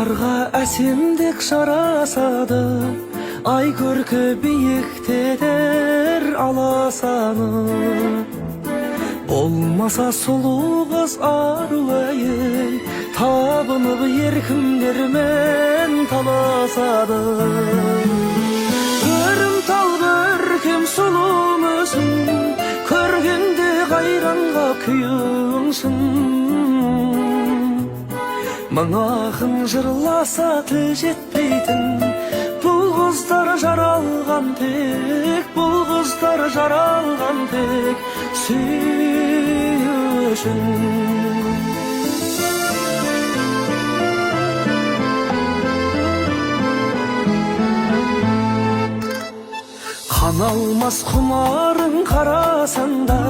Жарға әсемдік жарасады, ай көркі биіктетер аласаны. Болмаса сұлу қыз ару әйел, табынып еркімдермен таласады. Өрімтал көркем сұлу мүсін, көргенде қайранға күйіңсің. Мың ақын жырласа тіл жетпейтін, бұл қыздар жаралған тек, бұл қыздар жаралған тек сүю үшін. Қаналмас құмарың қарасаң да,